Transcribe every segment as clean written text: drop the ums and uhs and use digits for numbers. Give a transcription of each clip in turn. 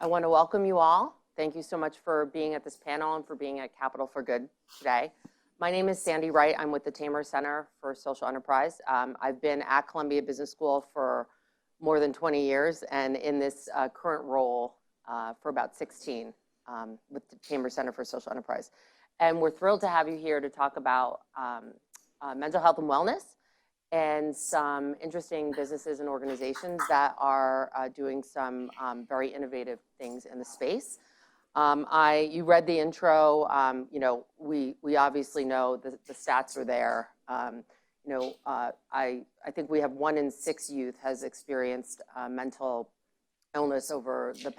I want to welcome you all. Thank you so much for being at this panel and for being at Capital for Good today. My name is Sandy Wright. I'm with the Tamer Center for Social Enterprise. I've been at Columbia Business School for more than 20 years and in this current role for about 16 with the Tamer Center for Social Enterprise. And we're thrilled to have you here to talk about mental health and wellness and some interesting businesses and organizations that are doing some very innovative things in the space. You read the intro. We obviously know the stats are there. I think we have 1 in 6 youth has experienced mental illness over the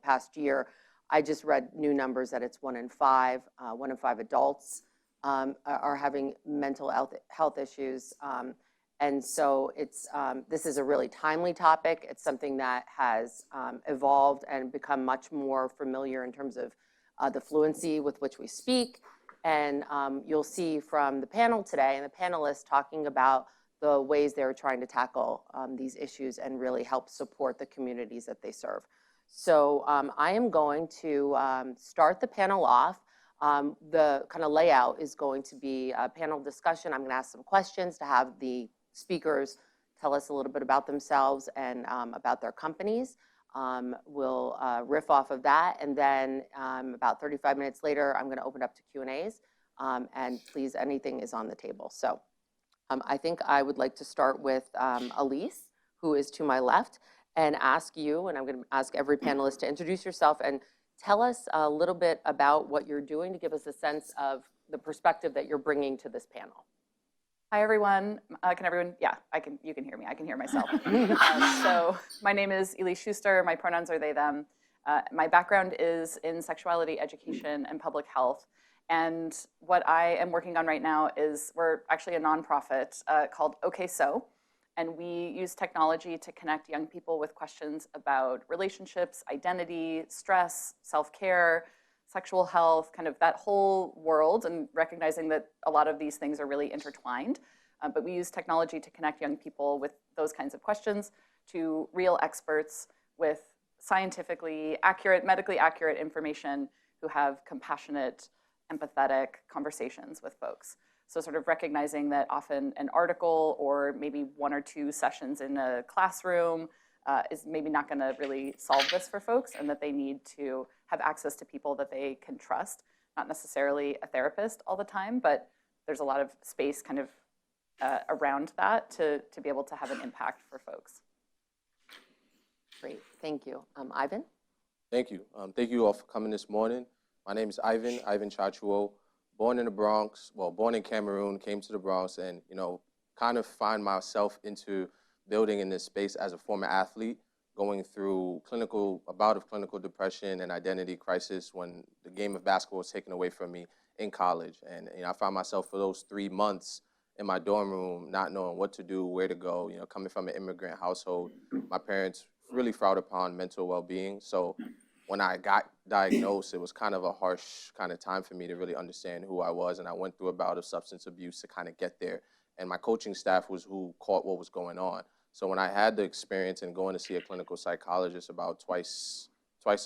past year. I just read new numbers that it's 1 in 5. 1 in 5 adults are having mental health issues. And so this is a really timely topic. It's something that has evolved and become much more familiar in terms of the fluency with which we speak. And you'll see from the panel today and the panelists talking about the ways they're trying to tackle these issues and really help support the communities that they serve. So I am going to start the panel off. The kind of layout is going to be a panel discussion. I'm going to ask some questions to have the speakers tell us a little bit about themselves and about their companies. We'll riff off of that, and then about 35 minutes later, I'm going to open up to Q&As, and please, anything is on the table. So I think I would like to start with Elise, who is to my left, and ask you, and I'm going to ask every panelist to introduce yourself and tell us a little bit about what you're doing to give us a sense of the perspective that you're bringing to this panel. Hi, everyone. Can everyone? Yeah, you can hear me. I can hear myself. So my name is Elise Schuster. My pronouns are they, them. My background is in sexuality education and public health. And what I am working on right now is we're actually a nonprofit called OK So. And we use technology to connect young people with questions about relationships, identity, stress, self-care, sexual health, kind of that whole world, and recognizing that a lot of these things are really intertwined. But we use technology to connect young people with those kinds of questions to real experts with scientifically accurate, medically accurate information who have compassionate, empathetic conversations with folks. So sort of recognizing that often an article or maybe 1 or 2 sessions in a classroom is maybe not going to really solve this for folks, and that they need to have access to people that they can trust, not necessarily a therapist all the time, but there's a lot of space kind of around that to be able to have an impact for folks. Great, thank you. Ivan? Thank you. Thank you all for coming this morning. My name is Ivan Chachuo, born in the Bronx, born in Cameroon, came to the Bronx, and kind of find myself into building in this space as a former athlete, going through a bout of clinical depression and identity crisis when the game of basketball was taken away from me in college. And I found myself for those 3 months in my dorm room, not knowing what to do, where to go. Coming from an immigrant household, my parents really frowned upon mental well-being. So when I got diagnosed, it was kind of a harsh kind of time for me to really understand who I was. And I went through a bout of substance abuse to kind of get there. And my coaching staff was who caught what was going on. So when I had the experience in going to see a clinical psychologist about twice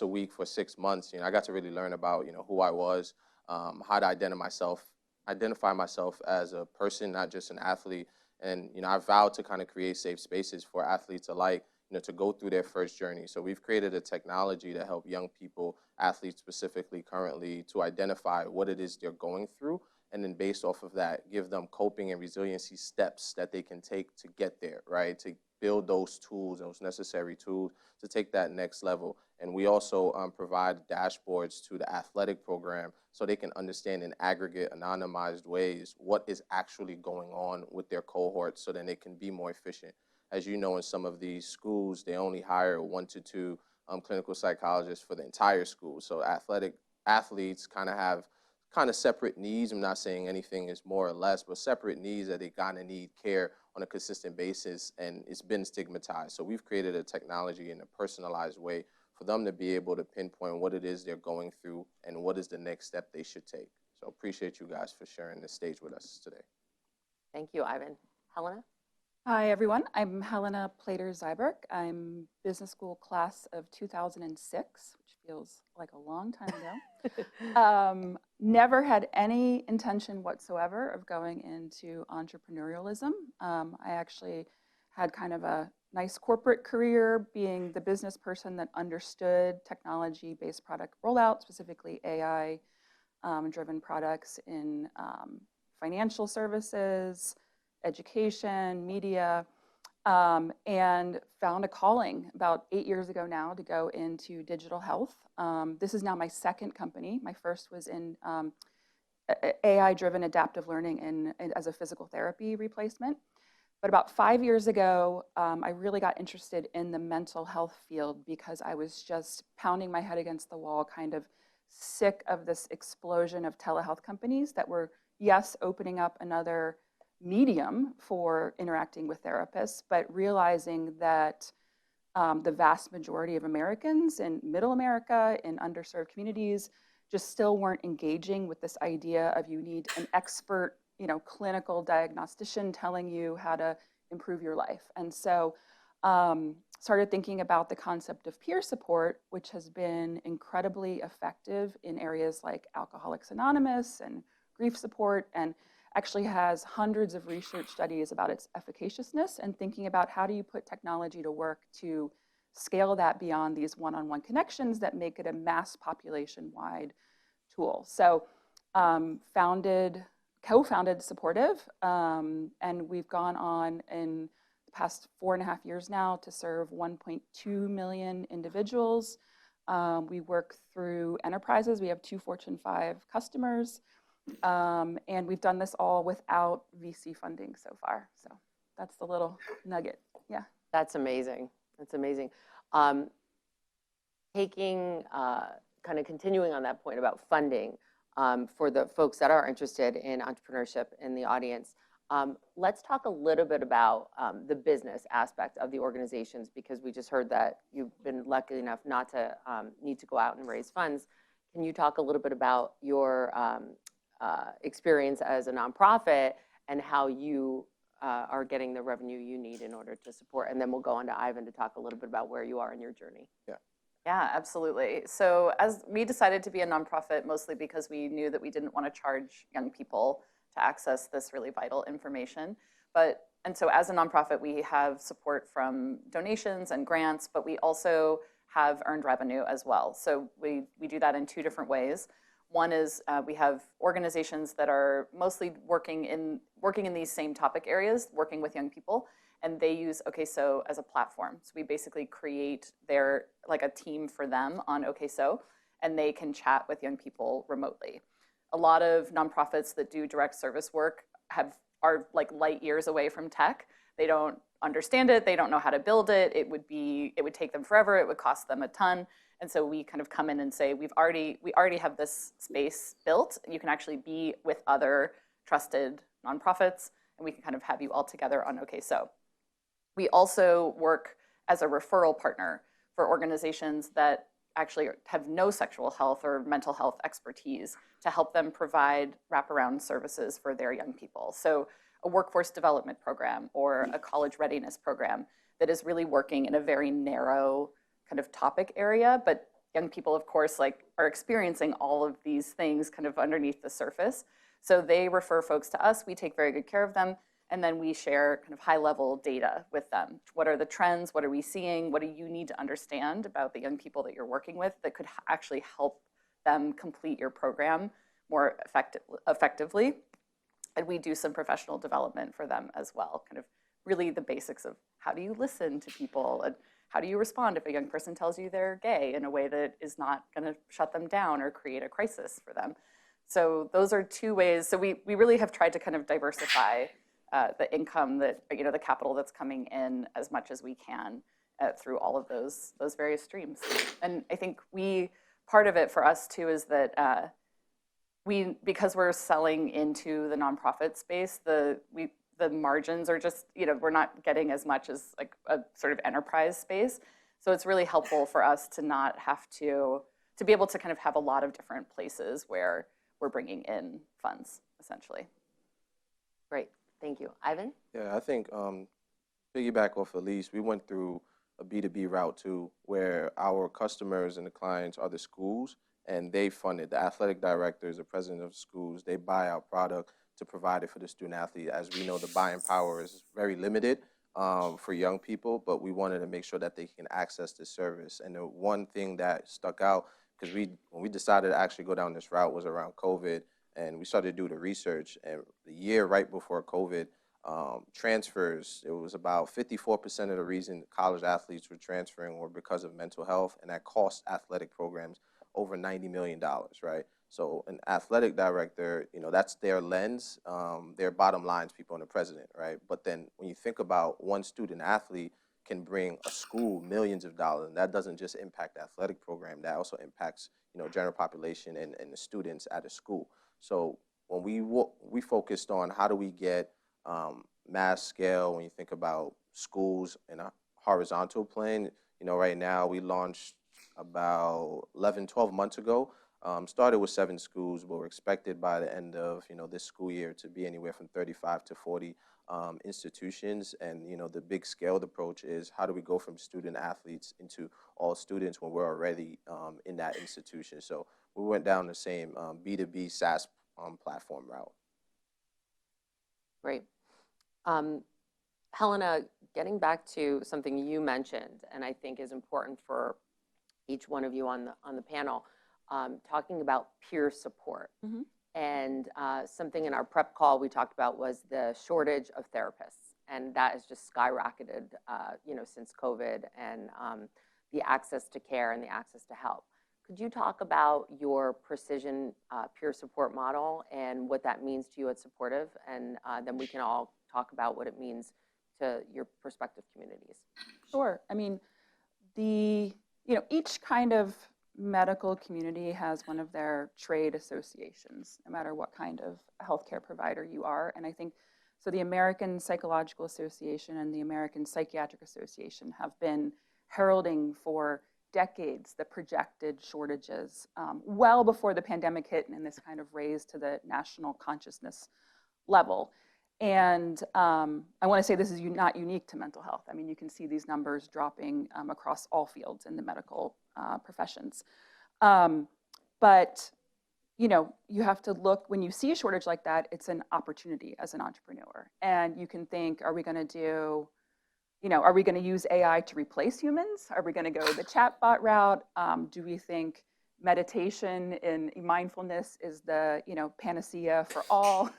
a week for 6 months, I got to really learn about, who I was, how to identify myself as a person, not just an athlete. And, I vowed to kind of create safe spaces for athletes alike, to go through their first journey. So we've created a technology to help young people, athletes specifically currently, to identify what it is they're going through, and then based off of that, give them coping and resiliency steps that they can take to get there, right? To build those tools, those necessary tools to take that next level. And we also provide dashboards to the athletic program so they can understand in aggregate, anonymized ways what is actually going on with their cohort, so then they can be more efficient. As you know, in some of these schools, they only hire 1 to 2 clinical psychologists for the entire school. So athletes kind of have separate needs. I'm not saying anything is more or less, but separate needs that they kind of need care on a consistent basis, and it's been stigmatized. So we've created a technology in a personalized way for them to be able to pinpoint what it is they're going through and what is the next step they should take. So appreciate you guys for sharing this stage with us today. Thank you, Ivan. Helena? Hi, everyone. I'm Helena Plater-Zyberk. I'm business school class of 2006, which feels like a long time ago. Never had any intention whatsoever of going into entrepreneurialism. I actually had kind of a nice corporate career, being the business person that understood technology-based product rollout, specifically AI driven products in financial services, education, media, and found a calling about 8 years ago now to go into digital health. This is now my second company. My first was in AI-driven adaptive learning as a physical therapy replacement. But about 5 years ago, I really got interested in the mental health field because I was just pounding my head against the wall, kind of sick of this explosion of telehealth companies that were, yes, opening up another medium for interacting with therapists, but realizing that the vast majority of Americans in middle America, in underserved communities, just still weren't engaging with this idea of you need an expert, clinical diagnostician telling you how to improve your life. And so started thinking about the concept of peer support, which has been incredibly effective in areas like Alcoholics Anonymous and grief support, and actually has hundreds of research studies about its efficaciousness, and thinking about how do you put technology to work to scale that beyond these one-on-one connections that make it a mass population-wide tool. So co-founded Supportive, and we've gone on in the past 4.5 years now to serve 1.2 million individuals. We work through enterprises. We have 2 Fortune 5 customers, and we've done this all without VC funding so far. So that's the little nugget. Yeah. That's amazing. That's amazing. Kind of continuing on that point about funding, for the folks that are interested in entrepreneurship in the audience, let's talk a little bit about the business aspect of the organizations, because we just heard that you've been lucky enough not to need to go out and raise funds. Can you talk a little bit about your experience as a nonprofit and how you are getting the revenue you need in order to support? And then we'll go on to Ivan to talk a little bit about where you are in your journey. Yeah, absolutely. So as we decided to be a nonprofit, mostly because we knew that we didn't want to charge young people to access this really vital information. And so as a nonprofit, we have support from donations and grants, but we also have earned revenue as well. So we do that in 2 different ways. One is we have organizations that are mostly working in these same topic areas, working with young people, and they use OKSO as a platform. So we basically create a team for them on OKSO, and they can chat with young people remotely. A lot of nonprofits that do direct service work are like light years away from tech. They don't understand it. They don't know how to build it. It would take them forever. It would cost them a ton. And so we kind of come in and say, we already have this space built. You can actually be with other trusted nonprofits, and we can kind of have you all together on OKSO. We also work as a referral partner for organizations that actually have no sexual health or mental health expertise to help them provide wraparound services for their young people. So a workforce development program or a college readiness program that is really working in a very narrow kind of topic area, but young people, of course, are experiencing all of these things kind of underneath the surface. So they refer folks to us. We take very good care of them. And then we share kind of high-level data with them. What are the trends? What are we seeing? What do you need to understand about the young people that you're working with that could actually help them complete your program more effectively? And we do some professional development for them as well, kind of really the basics of how do you listen to people and how do you respond if a young person tells you they're gay in a way that is not going to shut them down or create a crisis for them. So those are 2 ways. So we really have tried to kind of diversify the income that, the capital that's coming in as much as we can through all of those various streams. And I think part of it for us too is that because we're selling into the nonprofit space, the margins are just, we're not getting as much as like a sort of enterprise space. So it's really helpful for us to not have to be able to kind of have a lot of different places where we're bringing in funds, essentially. Great. Thank you. Ivan? Yeah, I think piggyback off Elise, we went through a B2B route too, where our customers and the clients are the schools, and they fund it. The athletic directors, the president of schools, they buy our product to provide it for the student athlete. As we know, the buying power is very limited for young people, but we wanted to make sure that they can access this service. And the one thing that stuck out, because when we decided to actually go down this route was around COVID, and we started to do the research. And the year right before COVID, transfers, it was about 54% of the reason college athletes were transferring were because of mental health, and that cost athletic programs over $90 million, right? So an athletic director, that's their lens, their bottom lines, people and the president, right? But then when you think about one student athlete can bring a school millions of dollars, and that doesn't just impact the athletic program, that also impacts, general population and the students at a school. So when we focused on how do we get mass scale, when you think about schools in a horizontal plane, right now we launched about 11, 12 months ago. Started with 7 schools, but we're expected by the end of this school year to be anywhere from 35 to 40 institutions. And the big scaled approach is how do we go from student athletes into all students when we're already in that institution. So we went down the same B2B SaaS platform route. Great. Helena, getting back to something you mentioned, and I think is important for each one of you on the panel, talking about peer support. Mhm. And something in our prep call we talked about was the shortage of therapists, and that has just skyrocketed, since COVID, and the access to care and the access to help. Could you talk about your precision peer support model and what that means to you at Supportive? And then we can all talk about what it means to your prospective communities. Sure. I mean, each kind of medical community has one of their trade associations, no matter what kind of healthcare provider you are. And I think, so the American Psychological Association and the American Psychiatric Association have been heralding for decades the projected shortages, well before the pandemic hit and this kind of raised to the national consciousness level. And I want to say this is not unique to mental health. I mean, you can see these numbers dropping across all fields in the medical professions. But, you have to look, when you see a shortage like that, it's an opportunity as an entrepreneur. And you can think, are we going to use AI to replace humans? Are we going to go the chatbot route? Do we think meditation and mindfulness is the, panacea for all?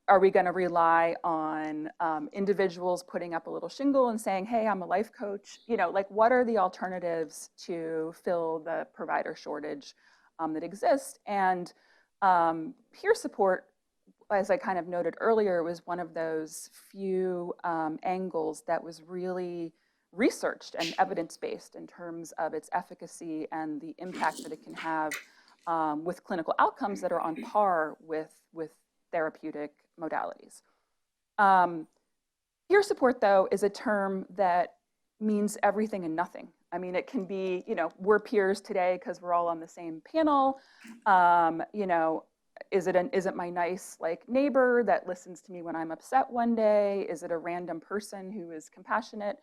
Are we going to rely on individuals putting up a little shingle and saying, hey, I'm a life coach? What are the alternatives to fill the provider shortage that exists? And peer support, as I kind of noted earlier, was one of those few angles that was really researched and evidence-based in terms of its efficacy and the impact that it can have with clinical outcomes that are on par with therapeutic modalities. Peer support, though, is a term that means everything and nothing. I mean, it can be, we're peers today because we're all on the same panel. Is it my nice neighbor that listens to me when I'm upset one day? Is it a random person who is compassionate?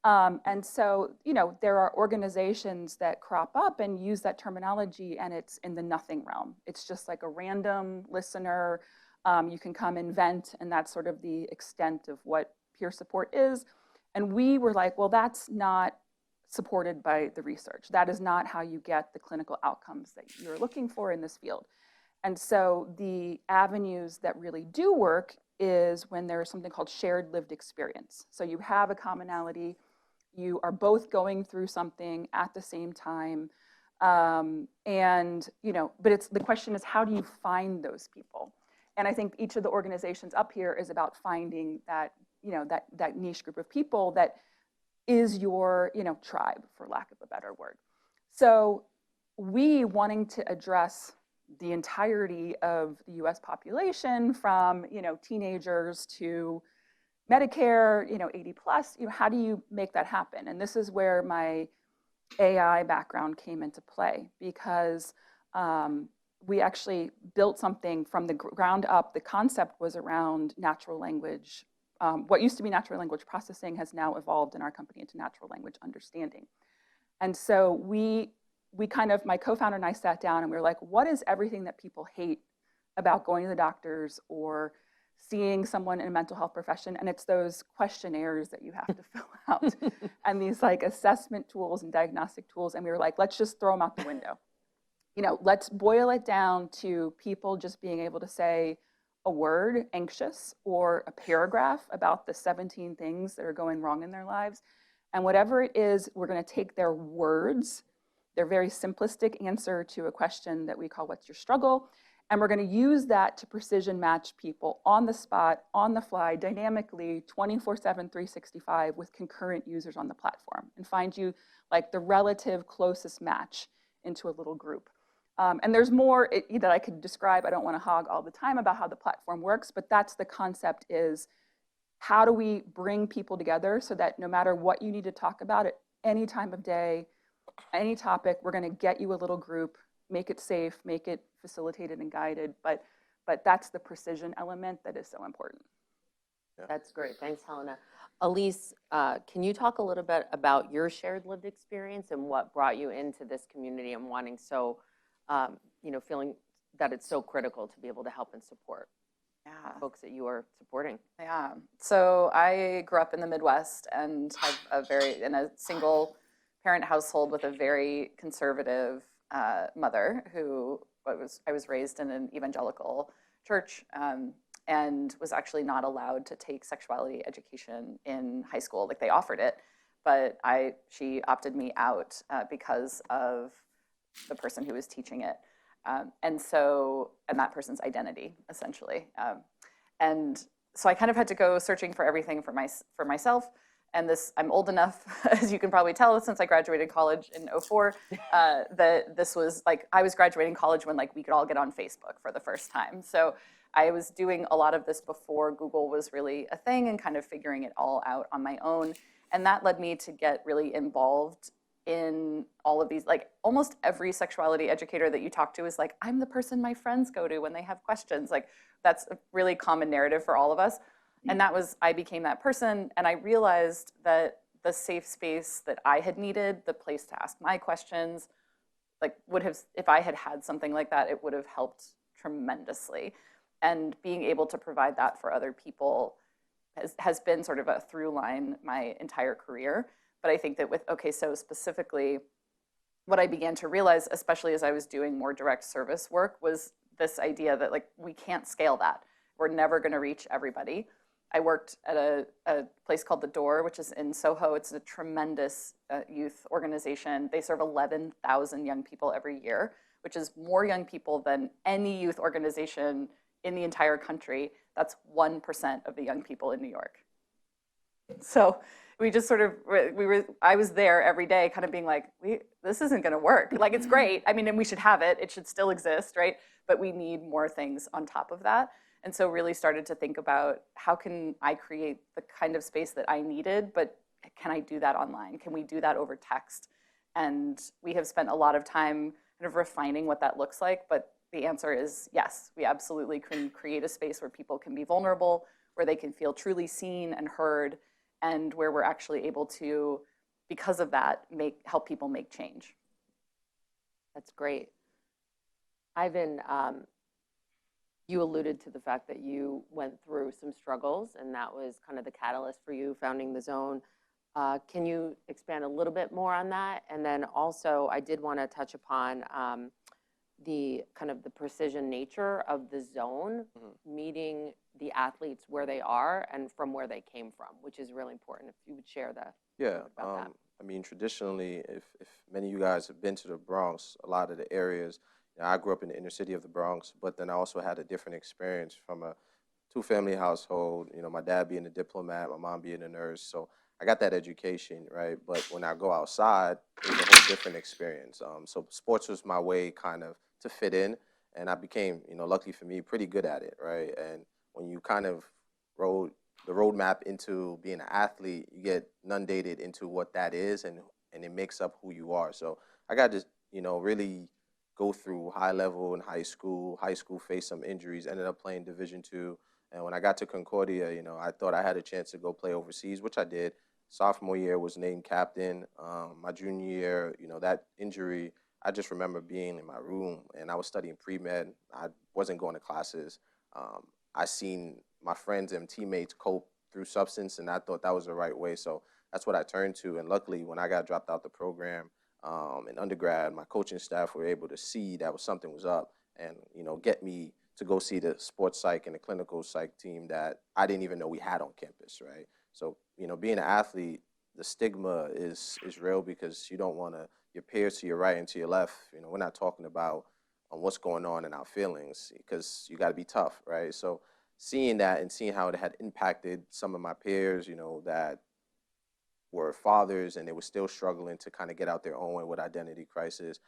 And so, there are organizations that crop up and use that terminology, and it's in the nothing realm. It's just like a random listener. You can come and vent, and that's sort of the extent of what peer support is. And we were like, well, that's not supported by the research. That is not how you get the clinical outcomes that you're looking for in this field. And so the avenues that really do work is when there is something called shared lived experience. So you have a commonality, you are both going through something at the same time. But the question is, how do you find those people? And I think each of the organizations up here is about finding that, that niche group of people that is your, tribe, for lack of a better word. So we, wanting to address the entirety of the US population from, teenagers to Medicare, 80 plus, how do you make that happen? And this is where my AI background came into play, because we actually built something from the ground up. The concept was around natural language what used to be natural language processing has now evolved in our company into natural language understanding. And so we kind of, my co-founder and I sat down and we were like, what is everything that people hate about going to the doctors or seeing someone in a mental health profession? And it's those questionnaires that you have to fill out and these like assessment tools and diagnostic tools. And we were like, let's just throw them out the window. You know, let's boil it down to people just being able to say a word, anxious, or a paragraph about the 17 things that are going wrong in their lives. And whatever it is, we're going to take their words, their very simplistic answer to a question that we call what's your struggle, and we're going to use that to precision match people on the spot, on the fly, dynamically, 24/7, 365 with concurrent users on the platform and find you like the relative closest match into a little group. And there's more that I could describe. I don't want to hog all the time about how the platform works, but that's the concept is how do we bring people together so that no matter what you need to talk about at any time of day, any topic, we're going to get you a little group, make it safe, make it facilitated and guided. But that's the precision element that is so important. That's great. Thanks, Helena. Elise, can you talk a little bit about your shared lived experience and what brought you into this community and wanting feeling that it's so critical to be able to help and support folks that you are supporting? Yeah. So I grew up in the Midwest and have in a single parent household with a very conservative mother who I was raised in an evangelical church and was actually not allowed to take sexuality education in high school. Like they offered it, but she opted me out because of the person who was teaching it. And that person's identity, essentially. And so I kind of had to go searching for everything for myself. And I'm old enough, as you can probably tell, since I graduated college in 2004, that this was like, I was graduating college when like we could all get on Facebook for the first time. So I was doing a lot of this before Google was really a thing and kind of figuring it all out on my own. And that led me to get really involved in all of these, like almost every sexuality educator that you talk to is like, I'm the person my friends go to when they have questions. Like that's a really common narrative for all of us. And I became that person, and I realized that the safe space that I had needed, the place to ask my questions, like if I had had something like that, it would have helped tremendously. And being able to provide that for other people has been sort of a through line my entire career. But I think that so specifically, what I began to realize, especially as I was doing more direct service work, was this idea that like we can't scale that. We're never going to reach everybody. I worked at a place called The Door, which is in Soho. It's a tremendous youth organization. They serve 11,000 young people every year, which is more young people than any youth organization in the entire country. That's 1% of the young people in New York. So we just sort of, I was there every day kind of being like, this isn't going to work. Like, it's great. I mean, and we should have it. It should still exist, right? But we need more things on top of that. And so really started to think about how can I create the kind of space that I needed, but can I do that online? Can we do that over text? And we have spent a lot of time kind of refining what that looks like, but the answer is yes, we absolutely can create a space where people can be vulnerable, where they can feel truly seen and heard, and where we're actually able to, because of that, help people make change. That's great. Ivan, you alluded to the fact that you went through some struggles, and that was kind of the catalyst for you founding The Zone. Can you expand a little bit more on that? And then also, I did want to touch upon the kind of the precision nature of The Zone, meeting the athletes where they are and from where they came from, which is really important. If you would share that. Yeah, about that. I mean, traditionally, if many of you guys have been to the Bronx, a lot of the areas, I grew up in the inner city of the Bronx, but then I also had a different experience from a two-family household, my dad being a diplomat, my mom being a nurse, so I got that education, right? But when I go outside, it's a whole different experience. So sports was my way kind of to fit in, and I became, luckily for me, pretty good at it, right? And when you kind of rode the roadmap into being an athlete, you get inundated into what that is, and it makes up who you are. So I got to, really go through high level in high school, faced some injuries, ended up playing Division II And when I got to Concordia, I thought I had a chance to go play overseas, which I did. Sophomore year was named captain. My junior year, that injury, I just remember being in my room and I was studying pre-med. I wasn't going to classes. I seen my friends and teammates cope through substance, and I thought that was the right way. So that's what I turned to. And luckily, when I got dropped out the program in undergrad, my coaching staff were able to see that something was up and, get me to go see the sports psych and the clinical psych team that I didn't even know we had on campus, right? So, being an athlete, the stigma is real because you don't want your peers to your right and to your left. We're not talking about what's going on in our feelings because you got to be tough, right? So seeing that and seeing how it had impacted some of my peers, that were fathers and they were still struggling to kind of get out their own way with identity crisis.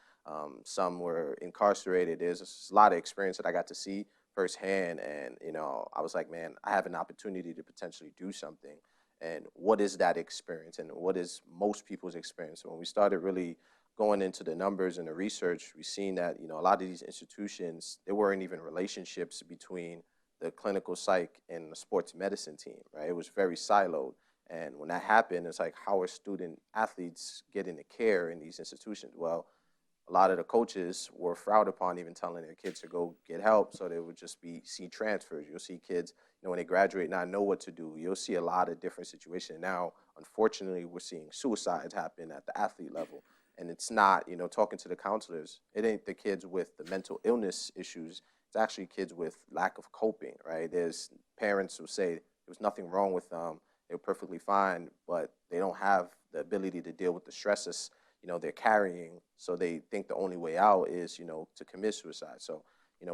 Some were incarcerated. There's a lot of experience that I got to see firsthand. And, I was like, man, I have an opportunity to potentially do something. And what is that experience? And what is most people's experience? When we started really going into the numbers and the research, we've seen that, a lot of these institutions, there weren't even relationships between the clinical psych and the sports medicine team, right? It was very siloed. And when that happened, it's like, how are student athletes getting the care in these institutions? Well, a lot of the coaches were frowned upon even telling their kids to go get help. So they would just see transfers. You'll see kids, when they graduate, not know what to do. You'll see a lot of different situations. Now, unfortunately, we're seeing suicides happen at the athlete level. And it's not, talking to the counselors, it ain't the kids with the mental illness issues. It's actually kids with lack of coping, right? There's parents who say there was nothing wrong with them. They're perfectly fine, but they don't have the ability to deal with the stresses, they're carrying. So they think the only way out is, to commit suicide. So,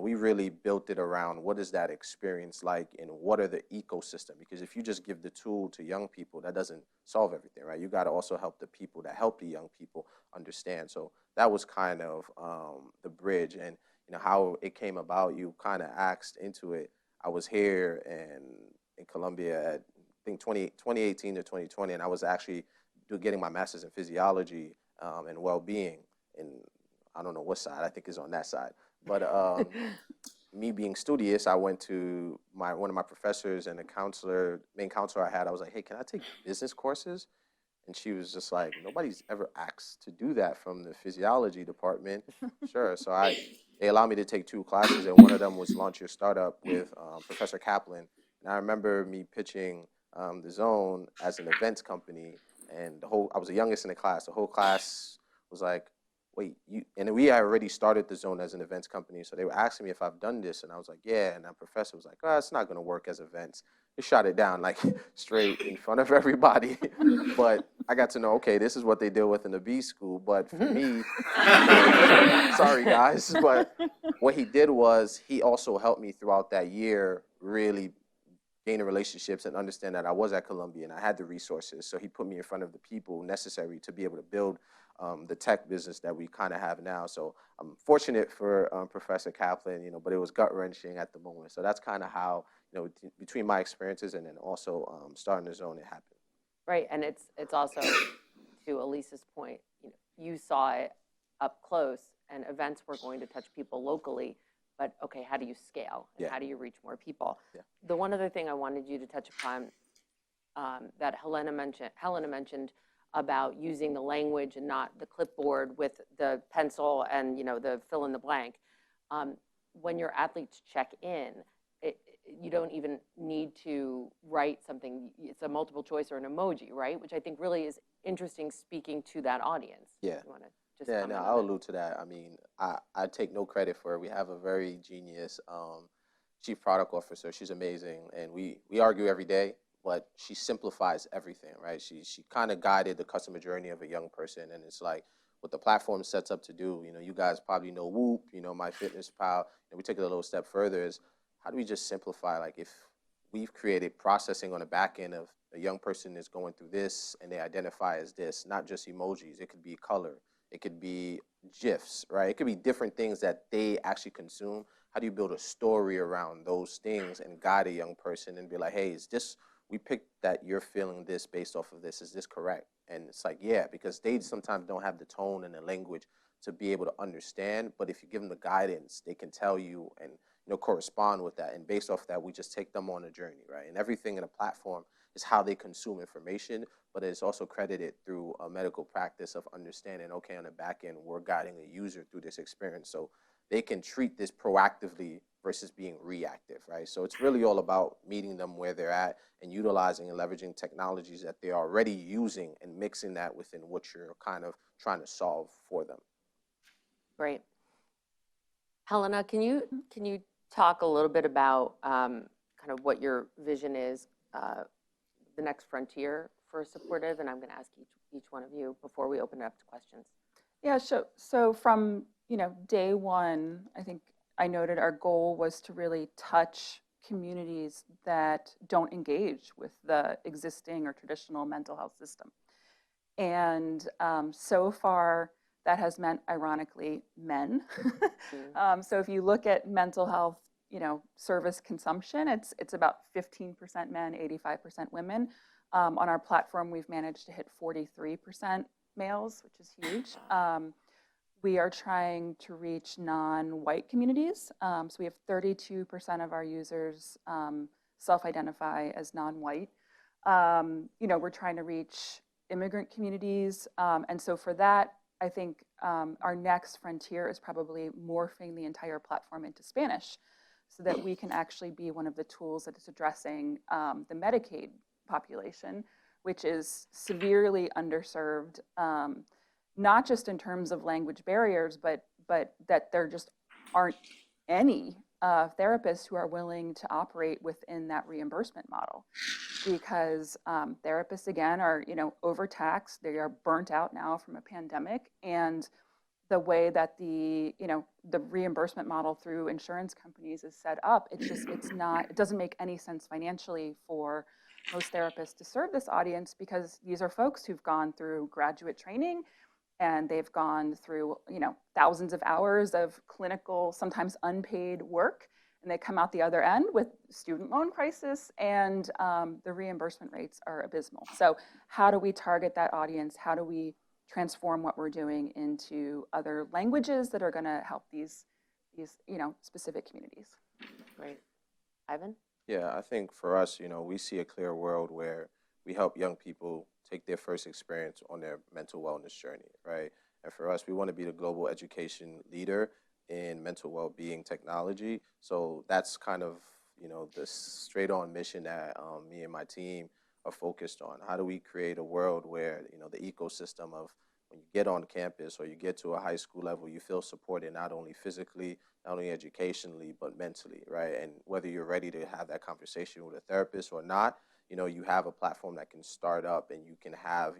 we really built it around what is that experience like and what are the ecosystem? Because if you just give the tool to young people, that doesn't solve everything, right? You got to also help the people that help the young people understand. So that was kind of the bridge. And, how it came about, you kind of asked into it. I was here in Columbia at, I think, 2018 to 2020, and I was actually getting my master's in physiology and well-being. And I don't know what side, I think it's on that side. But me being studious, I went to one of my professors and the main counselor I had. I was like, hey, can I take business courses? And she was just like, nobody's ever asked to do that from the physiology department. Sure. So they allowed me to take 2 classes, and one of them was Launch Your Startup with Professor Kaplan. And I remember me pitching the Zone as an events company, and I was the youngest in the class. The whole class was like, wait, and we had already started the Zone as an events company. So they were asking me if I've done this, and I was like, yeah. And that professor was like, oh, it's not gonna work as events. They shot it down like straight in front of everybody. But I got to know, okay, this is what they deal with in the B school. But for me, sorry guys, but what he did was he also helped me throughout that year really gain the relationships and understand that I was at Columbia and I had the resources. So he put me in front of the people necessary to be able to build the tech business that we kind of have now. So I'm fortunate for Professor Kaplan, but it was gut-wrenching at the moment. So that's kind of how, between my experiences and then also starting the Zone, it happened. Right, and it's also, to Elise's point, you saw it up close, and events were going to touch people locally, but okay, how do you scale? And how do you reach more people? Yeah. The one other thing I wanted you to touch upon that Helena mentioned about using the language and not the clipboard with the pencil and the fill in the blank. When your athletes check in, you don't even need to write something. It's a multiple choice or an emoji, right? Which I think really is interesting, speaking to that audience. Yeah. You want to just Yeah, comment no, on I'll that? allude to that. I mean, I take no credit for it. We have a very genius chief product officer. She's amazing, and we argue every day, but she simplifies everything, right? She kind of guided the customer journey of a young person, and it's like what the platform sets up to do. You guys probably know Whoop, MyFitnessPal, and we take it a little step further is how do we just simplify, like if we've created processing on the back end of a young person is going through this and they identify as this, not just emojis, it could be color, it could be GIFs, right? It could be different things that they actually consume. How do you build a story around those things and guide a young person and be like, hey, we picked that you're feeling this based off of this, is this correct? And it's like, yeah, because they sometimes don't have the tone and the language to be able to understand, but if you give them the guidance, they can tell you, and correspond with that. And based off that, we just take them on a journey, right? And everything in a platform is how they consume information, but it's also credited through a medical practice of understanding, okay, on the back end, we're guiding a user through this experience. So they can treat this proactively versus being reactive, right? So it's really all about meeting them where they're at and utilizing and leveraging technologies that they're already using and mixing that within what you're kind of trying to solve for them. Great. Helena, can you talk a little bit about kind of what your vision is, the next frontier for Supportive? And I'm going to ask each one of you before we open it up to questions. Yeah, so from, day one, I think I noted our goal was to really touch communities that don't engage with the existing or traditional mental health system. And so far, that has meant, ironically, men. So if you look at mental health, service consumption, it's about 15% men, 85% women. On our platform, we've managed to hit 43% males, which is huge. We are trying to reach non-white communities. So we have 32% of our users self-identify as non-white. We're trying to reach immigrant communities. And so for that, I think our next frontier is probably morphing the entire platform into Spanish so that we can actually be one of the tools that is addressing the Medicaid population, which is severely underserved, not just in terms of language barriers, but that there just aren't any therapists who are willing to operate within that reimbursement model, because therapists, again, are overtaxed. They are burnt out now from a pandemic, and the way that the reimbursement model through insurance companies is set up, it doesn't make any sense financially for most therapists to serve this audience, because these are folks who've gone through graduate training and they've gone through thousands of hours of clinical, sometimes unpaid work, and they come out the other end with student loan crisis, and the reimbursement rates are abysmal. So how do we target that audience? How do we transform what we're doing into other languages that are going to help these specific communities? Great. Ivan? Yeah, I think for us, we see a clear world where we help young people take their first experience on their mental wellness journey, right? And for us, we want to be the global education leader in mental well-being technology. So that's kind of, the straight on mission that me and my team are focused on. How do we create a world where, the ecosystem of when you get on campus or you get to a high school level, you feel supported not only physically, not only educationally, but mentally, right? And whether you're ready to have that conversation with a therapist or not, you have a platform that can start up and you can have,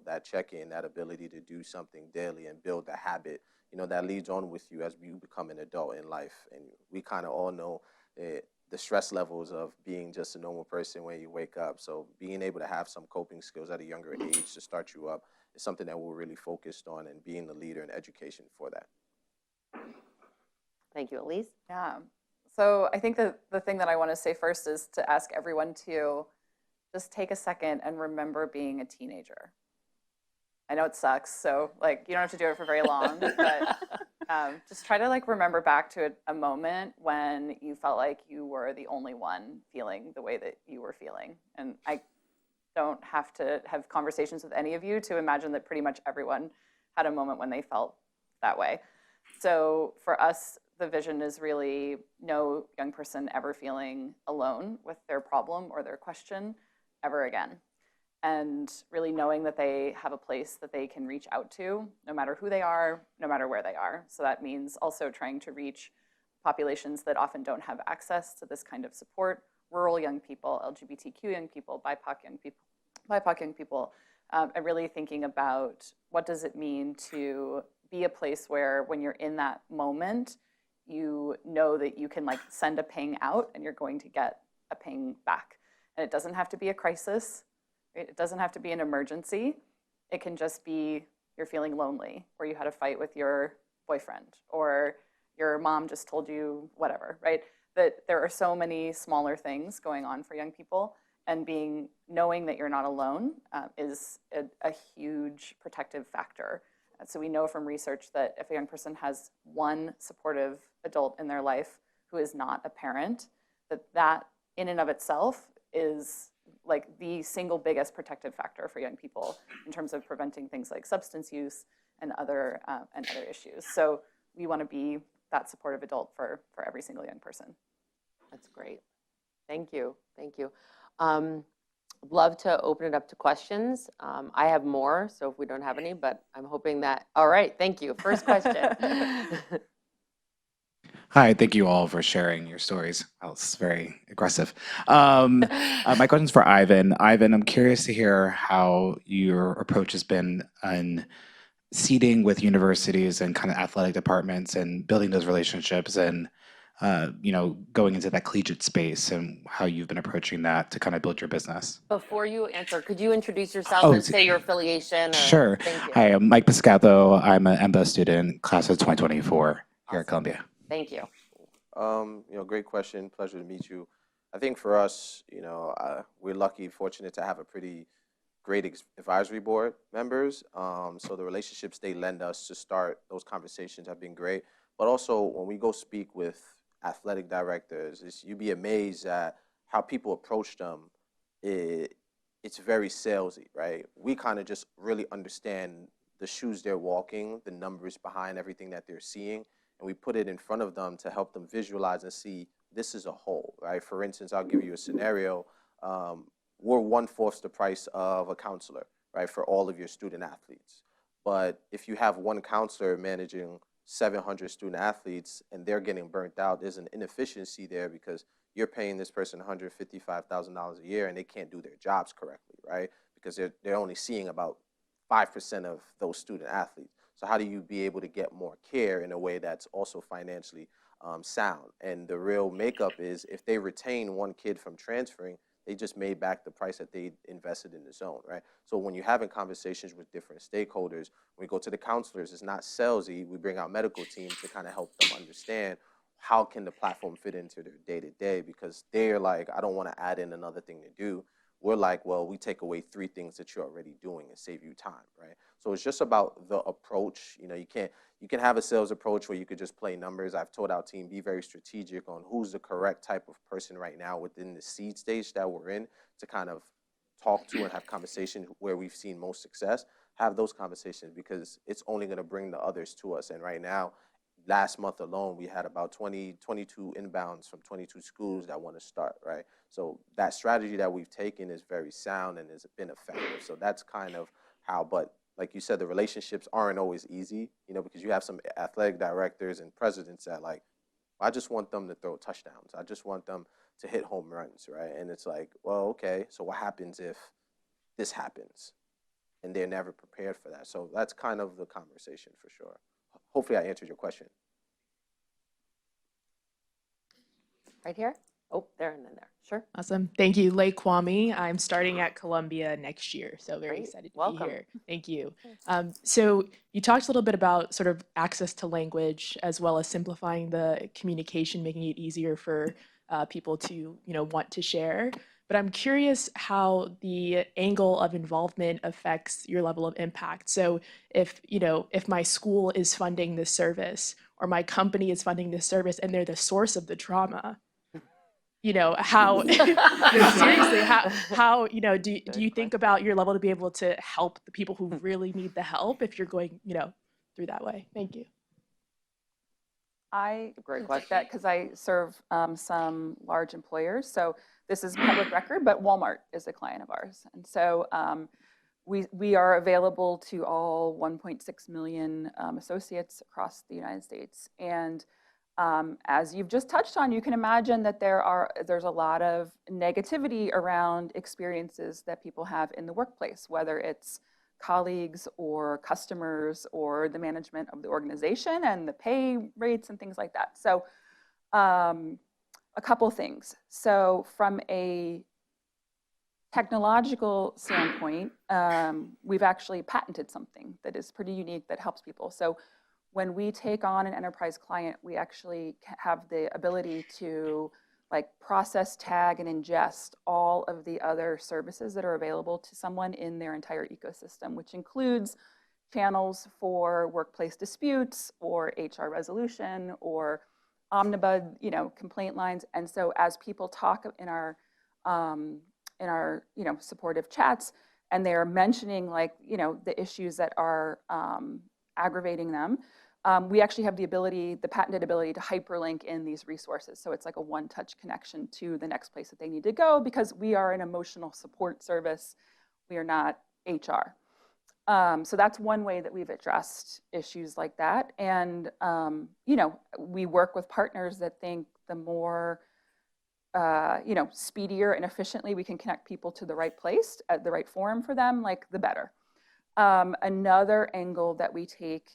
that check-in, that ability to do something daily and build the habit, that leads on with you as you become an adult in life. And we kind of all know the stress levels of being just a normal person when you wake up. So being able to have some coping skills at a younger age to start you up is something that we're really focused on, and being the leader in education for that. Thank you. Elise? Yeah. So I think that the thing that I want to say first is to ask everyone to just take a second and remember being a teenager. I know it sucks, so you don't have to do it for very long, but just try to remember back to a moment when you felt like you were the only one feeling the way that you were feeling. And I don't have to have conversations with any of you to imagine that pretty much everyone had a moment when they felt that way. So for us, the vision is really no young person ever feeling alone with their problem or their question ever again. And really knowing that they have a place that they can reach out to, no matter who they are, no matter where they are. So that means also trying to reach populations that often don't have access to this kind of support: rural young people, LGBTQ young people, BIPOC young people, and really thinking about what does it mean to be a place where when you're in that moment, you know that you can send a ping out and you're going to get a ping back. And it doesn't have to be a crisis. Right? It doesn't have to be an emergency. It can just be you're feeling lonely, or you had a fight with your boyfriend, or your mom just told you whatever, right? That there are so many smaller things going on for young people, and knowing that you're not alone is a huge protective factor. And so we know from research that if a young person has one supportive adult in their life who is not a parent, that in and of itself is like the single biggest protective factor for young people in terms of preventing things like substance use and other issues. So we want to be that supportive adult for every single young person. That's great. Thank you. Thank you. Love to open it up to questions. I have more, so if we don't have any, but I'm hoping that, all right, thank you. First question. Hi, thank you all for sharing your stories. That was very aggressive. My question's for Ivan. Ivan, I'm curious to hear how your approach has been in seeding with universities and kind of athletic departments and building those relationships and going into that collegiate space and how you've been approaching that to kind of build your business. Before you answer, could you introduce yourself Oh, and say your affiliation? Sure. Thank you. Hi, I'm Mike Piscato. I'm an MBA student, class of 2024 here Awesome. at Columbia. Thank you. Great question. Pleasure to meet you. I think for us, we're lucky, fortunate to have a pretty great advisory board members. So the relationships they lend us to start those conversations have been great. But also when we go speak with athletic directors, you'd be amazed at how people approach them. It's very salesy, right? We kind of just really understand the shoes they're walking, the numbers behind everything that they're seeing, and we put it in front of them to help them visualize and see this is a whole, right? For instance, I'll give you a scenario. We're 1/4 the price of a counselor, right, for all of your student athletes. But if you have one counselor managing 700 student athletes and they're getting burnt out, there's an inefficiency there because you're paying this person $155,000 a year and they can't do their jobs correctly, right? Because they're only seeing about 5% of those student athletes. So how do you be able to get more care in a way that's also financially sound? And the real makeup is if they retain one kid from transferring, they just made back the price that they invested in the zone, right? So when you're having conversations with different stakeholders, when we go to the counselors, it's not salesy. We bring our medical team to kind of help them understand how can the platform fit into their day-to-day, because they're like, I don't want to add in another thing to do. We're like, well, we take away 3 things that you're already doing and save you time, right? So it's just about the approach. You can have a sales approach where you could just play numbers. I've told our team, be very strategic on who's the correct type of person right now within the seed stage that we're in to kind of talk to and have conversations where we've seen most success. Have those conversations because it's only going to bring the others to us. And right now, last month alone, we had about 22 inbounds from 22 schools that want to start, right? So that strategy that we've taken is very sound and has been effective. So that's kind of how, but like you said, the relationships aren't always easy, because you have some athletic directors and presidents that like, I just want them to throw touchdowns. I just want them to hit home runs, right? And it's like, well, okay, so what happens if this happens? And they're never prepared for that. So that's kind of the conversation for sure. Hopefully I answered your question. Right here? Oh, there and then there. Sure. Awesome. Thank you, Lei Kwame. I'm starting at Columbia next year, so very Great. excited to Welcome. be here. Thank you. So you talked a little bit about sort of access to language as well as simplifying the communication, making it easier for people to want to share. But I'm curious how the angle of involvement affects your level of impact. So if my school is funding this service or my company is funding this service and they're the source of the trauma, how seriously, how do you think about your level to be able to help the people who really need the help if you're going through that way? Thank you. I Great can question. take that because I serve some large employers. So this is public record, but Walmart is a client of ours. And so we are available to all 1.6 million associates across the United States. And as you've just touched on, you can imagine that there's a lot of negativity around experiences that people have in the workplace, whether it's colleagues or customers or the management of the organization and the pay rates and things like that. So a couple things. So from a technological standpoint, we've actually patented something that is pretty unique that helps people. So when we take on an enterprise client, we actually have the ability to process, tag, and ingest all of the other services that are available to someone in their entire ecosystem, which includes channels for workplace disputes or HR resolution or omnibud, complaint lines. And so as people talk in our supportive chats, and they're mentioning the issues that are aggravating them, we actually have the patented ability to hyperlink in these resources. So it's like a one-touch connection to the next place that they need to go, because we are an emotional support service. We are not HR. So that's one way that we've addressed issues like that. And, we work with partners that think the more, speedier and efficiently we can connect people to the right place at the right forum for them, the better. Another angle that we take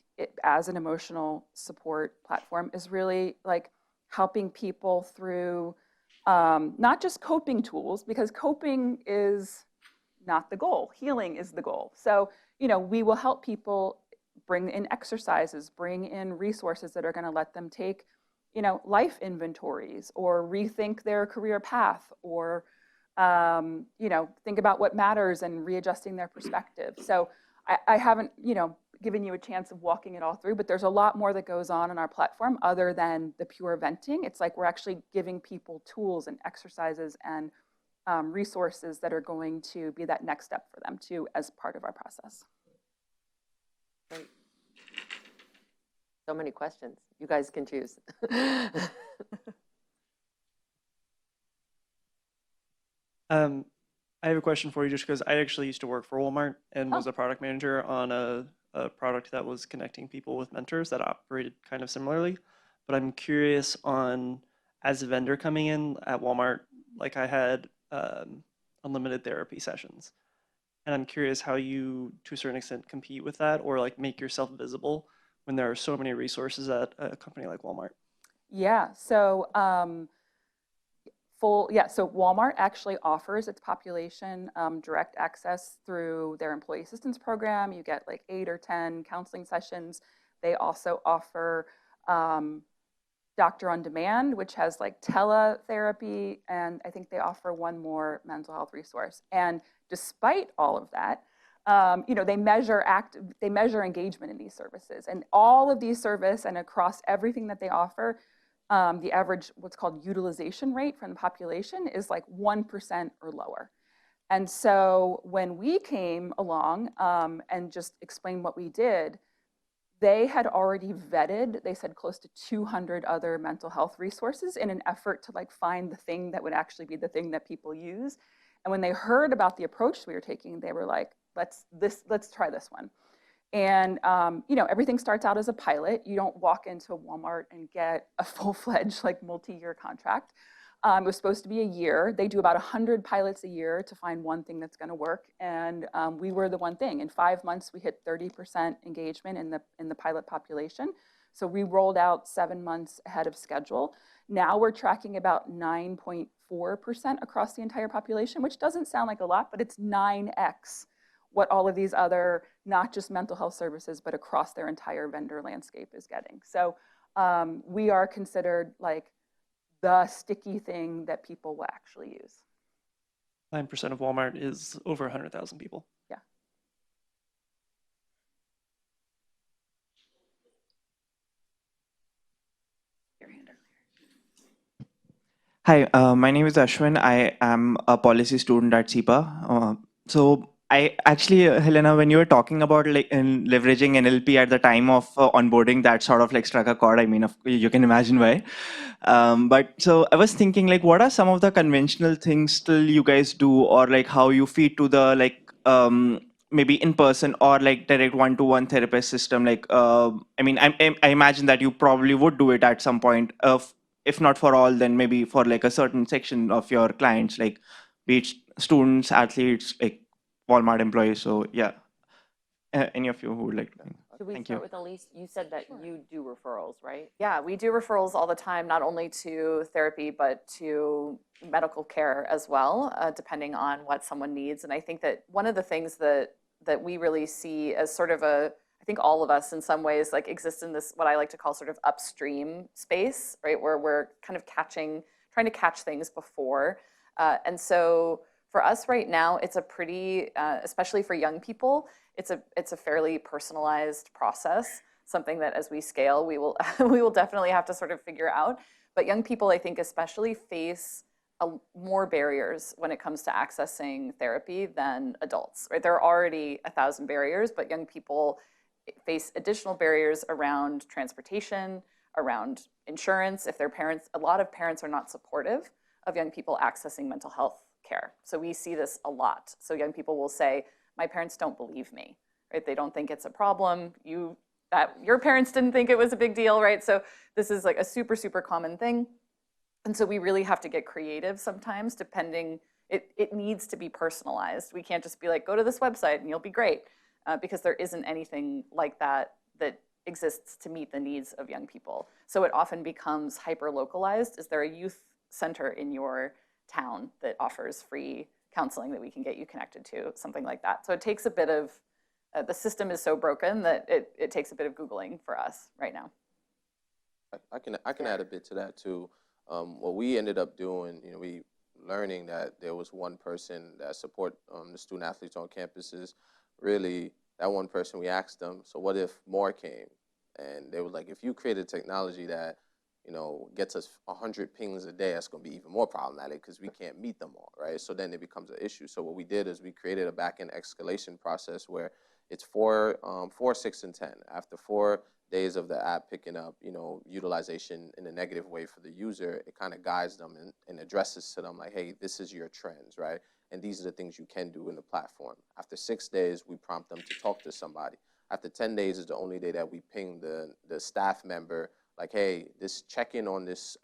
as an emotional support platform is really helping people through not just coping tools, because coping is not the goal. Healing is the goal. So, we will help people bring in exercises, bring in resources that are going to let them take, life inventories, or rethink their career path, or, think about what matters and readjusting their perspective. So I haven't, given you a chance of walking it all through, but there's a lot more that goes on our platform other than the pure venting. It's like we're actually giving people tools and exercises and resources that are going to be that next step for them too, as part of our process. Great. So many questions. You guys can choose. I have a question for you, just because I actually used to work for Walmart and was a product manager on a product that was connecting people with mentors that operated kind of similarly. But I'm curious on, as a vendor coming in at Walmart, I had unlimited therapy sessions. And I'm curious how you, to a certain extent, compete with that, or make yourself visible when there are so many resources at a company like Walmart. Yeah, so so Walmart actually offers its population direct access through their employee assistance program. You get 8 or 10 counseling sessions. They also offer Doctor on Demand, which has teletherapy, and I think they offer one more mental health resource. And despite all of that, they measure engagement in these services, and all of these services and across everything that they offer, the average what's called utilization rate from the population is 1% or lower. And so when we came along and just explained what we did, they had already vetted, they said, close to 200 other mental health resources in an effort to find the thing that would actually be the thing that people use. And when they heard about the approach we were taking, they were like, let's try this one. And everything starts out as a pilot. You don't walk into Walmart and get a full-fledged multi-year contract. It was supposed to be a year. They do about 100 pilots a year to find one thing that's going to work. And we were the one thing. In 5 months, we hit 30% engagement in the pilot population. So we rolled out 7 months ahead of schedule. Now we're tracking about 9.4% across the entire population, which doesn't sound like a lot, but it's 9x what all of these other, not just mental health services, but across their entire vendor landscape is getting. So we are considered the sticky thing that people will actually use. 9% of Walmart is over 100,000 people. Yeah. Your hand earlier. Hi, my name is Ashwin. I am a policy student at SEPA. So I actually, Helena, when you were talking about in leveraging NLP at the time of onboarding, that sort of struck a chord. I mean, you can imagine why. But so I was thinking, what are some of the conventional things still you guys do, or how you feed to the maybe in person or direct one-to-one therapist system? I mean, I imagine that you probably would do it at some point. If not for all, then maybe for a certain section of your clients, be it students, athletes, Walmart employees. So yeah, any of you who would like to? Should we Thank start you. with Elise? You said that you do referrals, right? Yeah, we do referrals all the time, not only to therapy, but to medical care as well, depending on what someone needs. And I think that one of the things that we really see as sort of I think all of us in some ways exist in this, what I like to call sort of upstream space, right? Where we're kind of trying to catch things before. And so for us right now, it's a pretty, especially for young people, it's a fairly personalized process. something that as we scale, we will we will definitely have to sort of figure out. But young people, I think, especially face more barriers when it comes to accessing therapy than adults, right? There are already 1,000 barriers, but young people face additional barriers around transportation, around insurance. If their parents, a lot of parents are not supportive of young people accessing mental health care. So we see this a lot. So young people will say, my parents don't believe me, right? They don't think it's a problem. Your parents didn't think it was a big deal, right? So this is like a super, super common thing. And so we really have to get creative sometimes, depending, it needs to be personalized. We can't just be like, go to this website and you'll be great, because there isn't anything like that that exists to meet the needs of young people. So it often becomes hyper-localized. Is there a youth center in your town that offers free counseling that we can get you connected to, something like that? So it takes a bit of, the system is so broken that it takes a bit of Googling for us right now. I can add a bit to that too. What we ended up doing, we learning that there was one person that support the student athletes on campuses. Really, that one person, we asked them, so what if more came? And they were like, if you created technology that, gets us 100 pings a day, that's going to be even more problematic because we can't meet them all, right? So then it becomes an issue. So what we did is we created a back-end escalation process where it's 4, 6, and 10. After 4 days of the app picking up, utilization in a negative way for the user, it kind of guides them and addresses to them like, hey, this is your trends, right? And these are the things you can do in the platform. After 6 days, we prompt them to talk to somebody. After 10 days is the only day that we ping the staff member like, hey, check in on this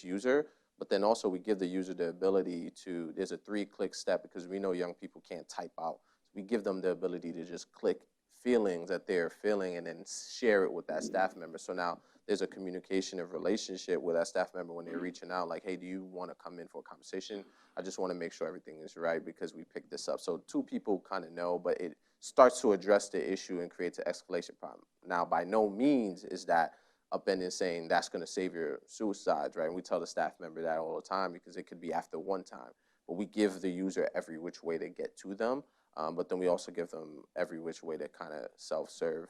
user, but then also we give the user the ability to, there's a 3-click step because we know young people can't type out. So we give them the ability to just click feelings that they're feeling and then share it with that staff member. So now there's a communication of relationship with that staff member when they're reaching out like, hey, do you want to come in for a conversation? I just want to make sure everything is right because we picked this up. So 2 people kind of know, but it starts to address the issue and creates an escalation problem. Now, by no means is that upending saying that's going to save your suicides, right? And we tell the staff member that all the time because it could be after one time. But we give the user every which way to get to them. But then we also give them every which way to kind of self-serve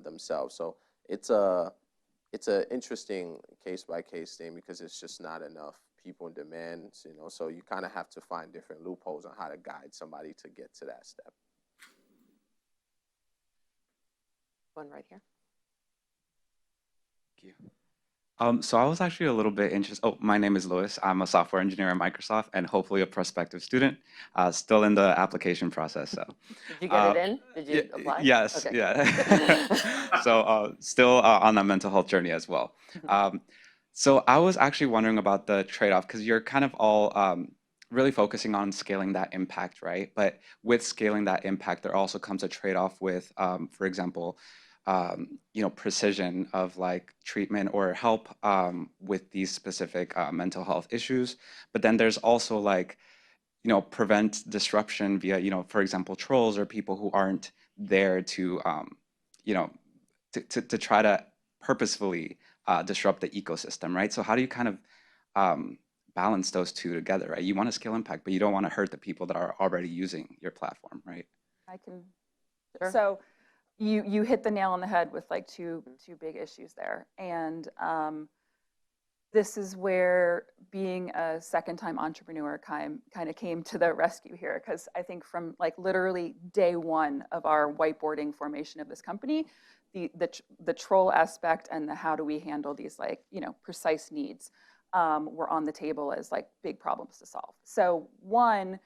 themselves. So it's an interesting case-by-case thing because it's just not enough people in demand, so you kind of have to find different loopholes on how to guide somebody to get to that step. One right here. Thank you. So I was actually a little bit interested. Oh, my name is Louis. I'm a software engineer at Microsoft and hopefully a prospective student, still in the application process. So. Did you get it in? Did you apply? Yes, okay. yeah. So still on that mental health journey as well. So I was actually wondering about the trade-off because you're kind of all really focusing on scaling that impact, right? But with scaling that impact, there also comes a trade-off with, for example, precision of like treatment or help with these specific mental health issues. But then there's also like, prevent disruption via, for example, trolls or people who aren't there to, to try to purposefully disrupt the ecosystem, right? So how do you kind of balance those two together, right? You want to scale impact, but you don't want to hurt the people that are already using your platform, right? I can. Sure. So you hit the nail on the head with like two big issues there. And this is where being a second-time entrepreneur kind of came to the rescue here, because I think from like literally day one of our whiteboarding formation of this company, the troll aspect and the how do we handle these like, precise needs were on the table as like big problems to solve. So one,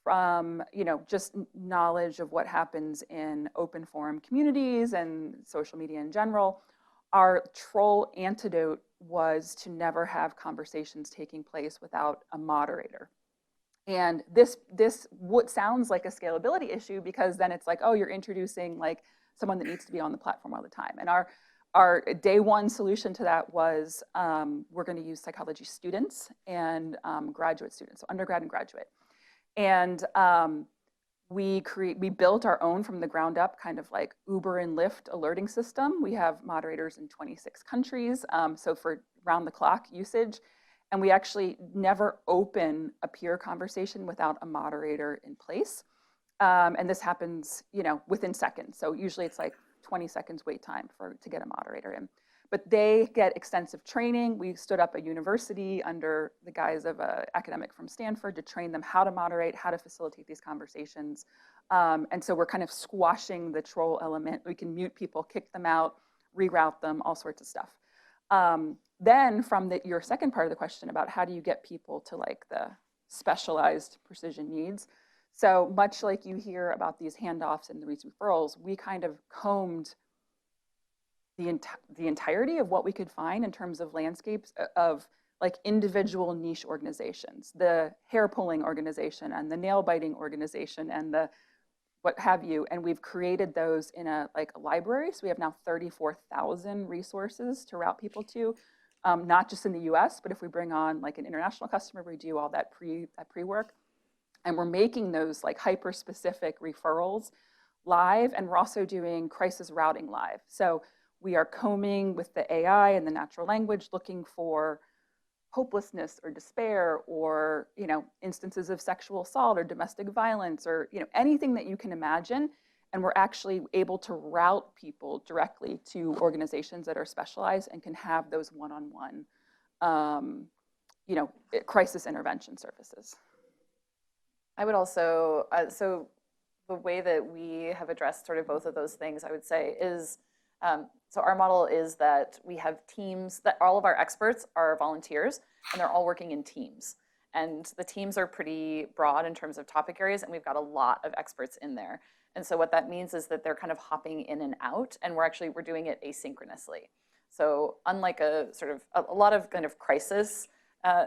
from just knowledge of what happens in open forum communities and social media in general, our troll antidote was to never have conversations taking place without a moderator. And this what sounds like a scalability issue because then it's like, oh, you're introducing like someone that needs to be on the platform all the time. And our day one solution to that was we're going to use psychology students and graduate students, so undergrad and graduate. And we built our own from the ground up kind of like Uber and Lyft alerting system. We have moderators in 26 countries, so for round the clock usage. And we actually never open a peer conversation without a moderator in place. And this happens, within seconds. So usually it's like 20 seconds wait time to get a moderator in. But they get extensive training. We stood up a university under the guise of an academic from Stanford to train them how to moderate, how to facilitate these conversations. And so we're kind of squashing the troll element. We can mute people, kick them out, reroute them, all sorts of stuff. Then from your second part of the question about how do you get people to like the specialized precision needs. So much like you hear about these handoffs and these referrals, we kind of combed the entirety of what we could find in terms of landscapes of like individual niche organizations, the hair pulling organization and the nail biting organization and the what have you. And we've created those in a library. So we have now 34,000 resources to route people to, not just in the US, but if we bring on like an international customer, we do all that pre-work. And we're making those like hyper-specific referrals live, and we're also doing crisis routing live. So we are combing with the AI and the natural language, looking for hopelessness or despair or, instances of sexual assault or domestic violence or, anything that you can imagine. And we're actually able to route people directly to organizations that are specialized and can have those one-on-one, crisis intervention services. I would also, so the way that we have addressed sort of both of those things, I would say, is so our model is that we have teams, that all of our experts are volunteers, and they're all working in teams. And the teams are pretty broad in terms of topic areas, and we've got a lot of experts in there. And so what that means is that they're kind of hopping in and out, and we're doing it asynchronously. So unlike a lot of kind of crisis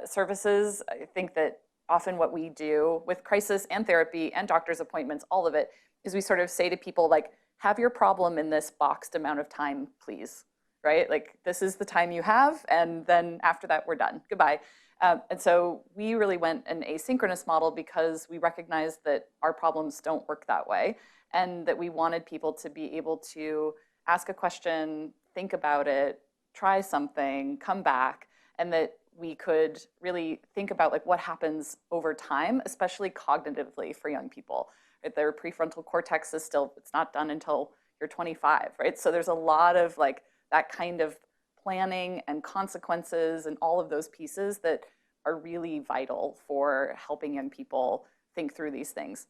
services, I think that often what we do with crisis and therapy and doctor's appointments, all of it, is we sort of say to people like, have your problem in this boxed amount of time, please, right? Like this is the time you have, and then after that, we're done, goodbye. And so we really went an asynchronous model because we recognized that our problems don't work that way, and that we wanted people to be able to ask a question, think about it, try something, come back, and that we could really think about like what happens over time, especially cognitively for young people. Their prefrontal cortex is still, it's not done until you're 25, right? So there's a lot of like that kind of planning and consequences and all of those pieces that are really vital for helping young people think through these things.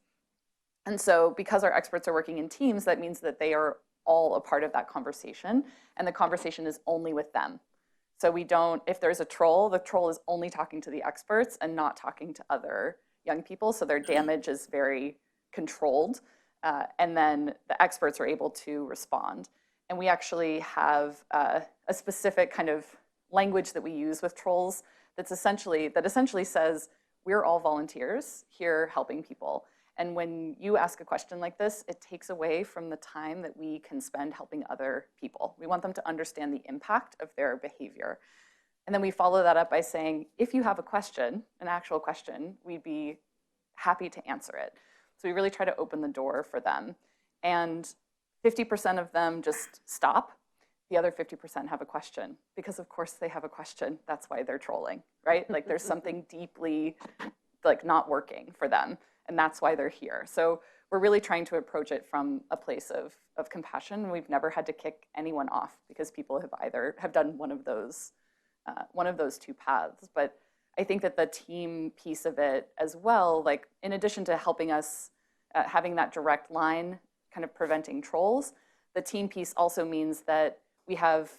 And so because our experts are working in teams, that means that they are all a part of that conversation, and the conversation is only with them. So we don't, if there's a troll, the troll is only talking to the experts and not talking to other young people, so their damage is very controlled, and then the experts are able to respond. And we actually have a specific kind of language that we use with trolls that essentially says, we're all volunteers here helping people. And when you ask a question like this, it takes away from the time that we can spend helping other people. We want them to understand the impact of their behavior. And then we follow that up by saying, if you have a question, an actual question, we'd be happy to answer it. So we really try to open the door for them. And 50% of them just stop. The other 50% have a question, because of course they have a question. That's why they're trolling, right? Like there's something deeply like not working for them, and that's why they're here. So we're really trying to approach it from a place of compassion. We've never had to kick anyone off because people have done one of those two paths. But I think that the team piece of it as well, like in addition to helping us having that direct line, kind of preventing trolls, the team piece also means that we have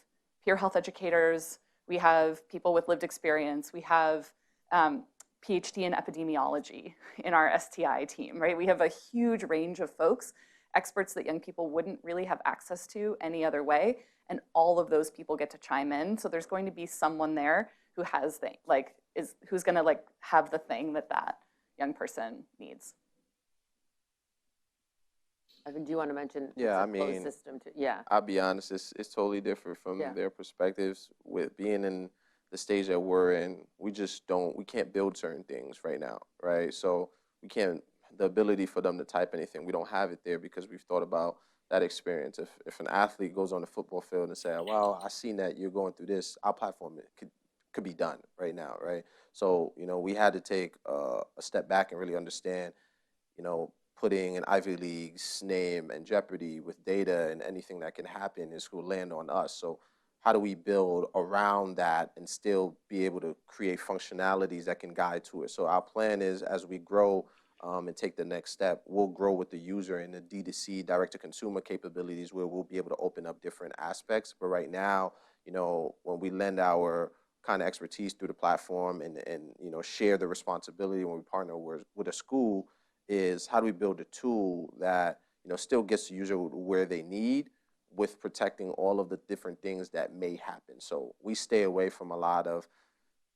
peer health educators, we have people with lived experience, we have PhD in epidemiology in our STI team, right? We have a huge range of folks, experts that young people wouldn't really have access to any other way, and all of those people get to chime in. So there's going to be someone there who has who's going to have the thing that young person needs. Ivan, do you want to mention? Yeah, it's a closed system too? Yeah. I'll be honest, it's totally different from their perspectives. With being in the stage that we're in, we can't build certain things right now, right? So the ability for them to type anything, we don't have it there because we've thought about that experience. If an athlete goes on the football field and say, well, I seen that you're going through this, our platform could be done right now, right? So, we had to take a step back and really understand, putting an Ivy League's name in jeopardy with data, and anything that can happen is going to land on us. So how do we build around that and still be able to create functionalities that can guide to it? So our plan is, as we grow and take the next step, we'll grow with the user in the D2C, direct-to-consumer capabilities, where we'll be able to open up different aspects. But right now, when we lend our kind of expertise through the platform and share the responsibility when we partner with a school, is how do we build a tool that still gets the user where they need, with protecting all of the different things that may happen. So we stay away from a lot of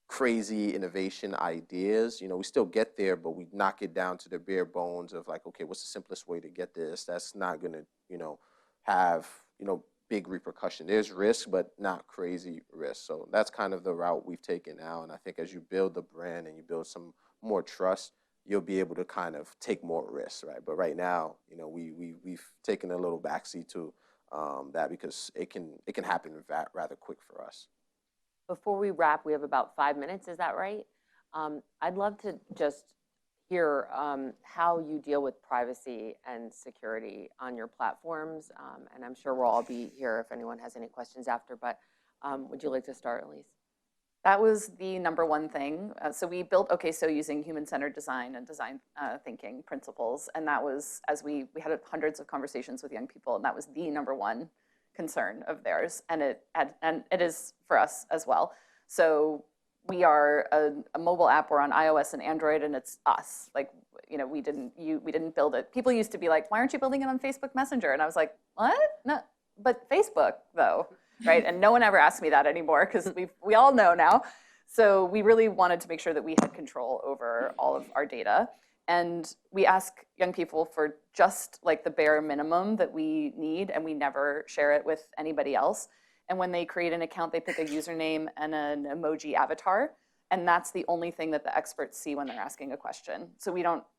crazy innovation ideas. We still get there, but we knock it down to the bare bones of like, okay, what's the simplest way to get this? That's not going to, have, big repercussion. There's risk, but not crazy risk. So that's kind of the route we've taken now. And I think as you build the brand and you build some more trust, you'll be able to kind of take more risks, right? But right now, we've taken a little backseat to that, because it can happen rather quick for us. Before we wrap, we have about 5 minutes, is that right? I'd love to just hear how you deal with privacy and security on your platforms. And I'm sure we'll all be here if anyone has any questions after, but would you like to start, Elise? That was the number one thing. So we built OKSO using human-centered design and design thinking principles. And that was, as we had hundreds of conversations with young people, and that was the number one concern of theirs. And it is for us as well. So we are a mobile app. We're on iOS and Android, and it's us. Like, we didn't build it. People used to be like, why aren't you building it on Facebook Messenger? And I was like, what? No, but Facebook though. Right? And no one ever asked me that anymore, because we all know now. So we really wanted to make sure that we had control over all of our data. And we ask young people for just like the bare minimum that we need, and we never share it with anybody else. And when they create an account, they pick a username and an emoji avatar. And that's the only thing that the experts see when they're asking a question. So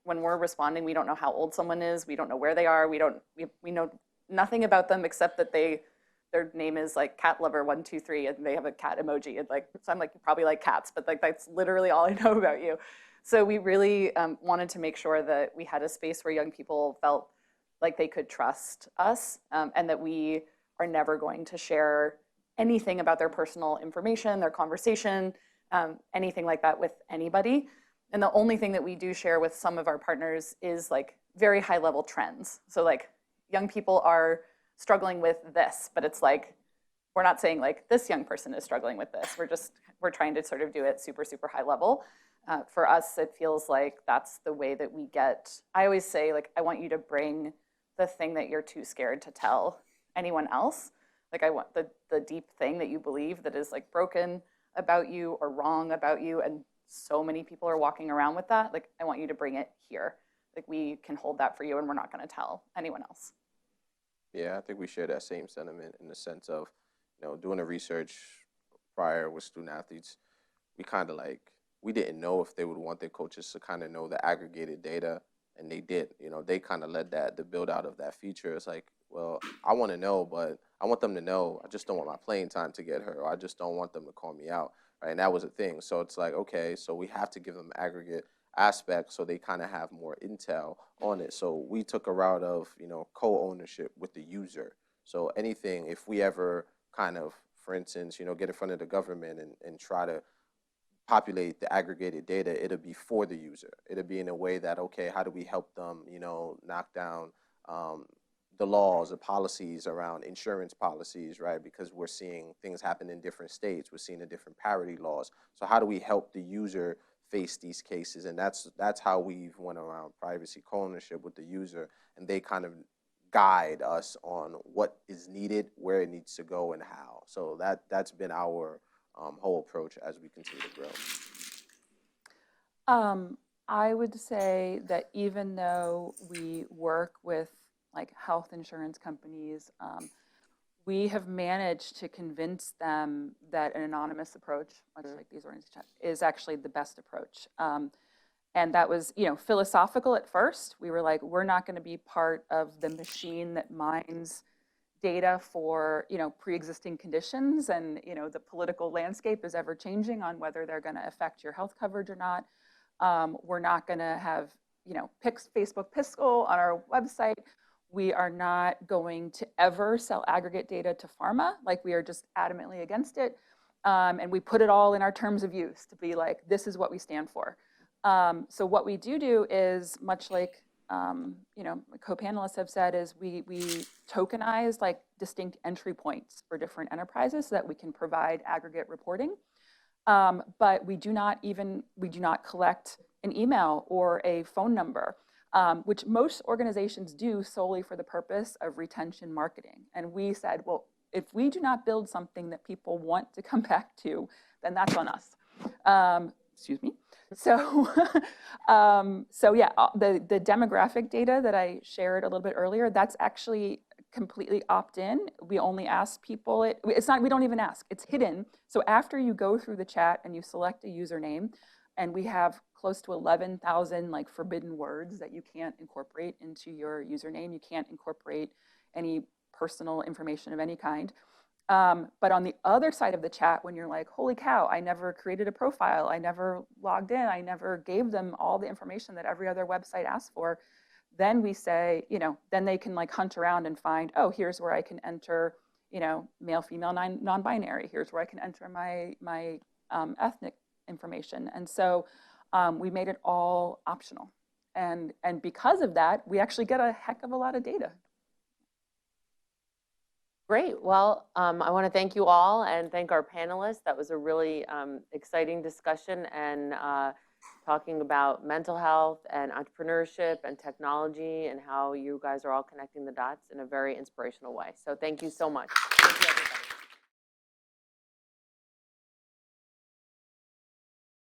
when we're responding, we don't know how old someone is. We don't know where they are. We know nothing about them except that their name is like cat lover 123, and they have a cat emoji. And so I'm like, you probably like cats, but that's literally all I know about you. So we really wanted to make sure that we had a space where young people felt like they could trust us, and that we are never going to share anything about their personal information, their conversation, anything like that with anybody. And the only thing that we do share with some of our partners is like very high level trends. So like young people are struggling with this, but it's like, we're not saying like this young person is struggling with this. We're trying to sort of do it super, super high level. For us, it feels like that's the way that we get. I always say, like, I want you to bring the thing that you're too scared to tell anyone else. Like, I want the deep thing that you believe that is like broken about you or wrong about you, and so many people are walking around with that. Like, I want you to bring it here. Like, we can hold that for you, and we're not going to tell anyone else. Yeah, I think we share that same sentiment in the sense of, doing the research prior with student athletes, we didn't know if they would want their coaches to kind of know the aggregated data, and they did. They kind of led the build out of that feature. It's like, well, I want to know, but I want them to know. I just don't want my playing time to get hurt, or I just don't want them to call me out, right? And that was a thing. So it's like, okay, so we have to give them aggregate aspect so they kind of have more intel on it. So we took a route of, co-ownership with the user. So anything, if we ever kind of, for instance, get in front of the government and try to populate the aggregated data, it'll be for the user. It'll be in a way that, okay, how do we help them, knock down the laws, the policies around insurance policies, right? Because we're seeing things happen in different states. We're seeing the different parity laws. So how do we help the user face these cases? And that's how we've went around privacy co-ownership with the user, and they kind of guide us on what is needed, where it needs to go, and how. So that's been our whole approach as we continue to grow. I would say that even though we work with like health insurance companies, we have managed to convince them that an anonymous approach, much like these organizations, is actually the best approach. And that was, philosophical at first. We were like, we're not going to be part of the machine that mines data for, pre-existing conditions, and, the political landscape is ever changing on whether they're going to affect your health coverage or not. We're not going to have Facebook Pixel on our website. We are not going to ever sell aggregate data to pharma. Like, we are just adamantly against it. And we put it all in our terms of use to be like, this is what we stand for. So what we do is, much like co-panelists have said, is we tokenize like distinct entry points for different enterprises so that we can provide aggregate reporting. But we do not collect an email or a phone number, which most organizations do solely for the purpose of retention marketing. And we said, well, if we do not build something that people want to come back to, then that's on us. Excuse me. So, yeah, the demographic data that I shared a little bit earlier, that's actually completely opt-in. We only ask people, we don't even ask, it's hidden. So after you go through the chat and you select a username, and we have close to 11,000 like forbidden words that you can't incorporate into your username. You can't incorporate any personal information of any kind. But on the other side of the chat, when you're like, holy cow, I never created a profile, I never logged in, I never gave them all the information that every other website asks for, then we say, then they can like hunt around and find, oh, here's where I can enter, male, female, non-binary. Here's where I can enter my ethnic information. And so we made it all optional. And because of that, we actually get a heck of a lot of data. Great. Well, I want to thank you all and thank our panelists. That was a really exciting discussion, and talking about mental health and entrepreneurship and technology and how you guys are all connecting the dots in a very inspirational way. So thank you so much.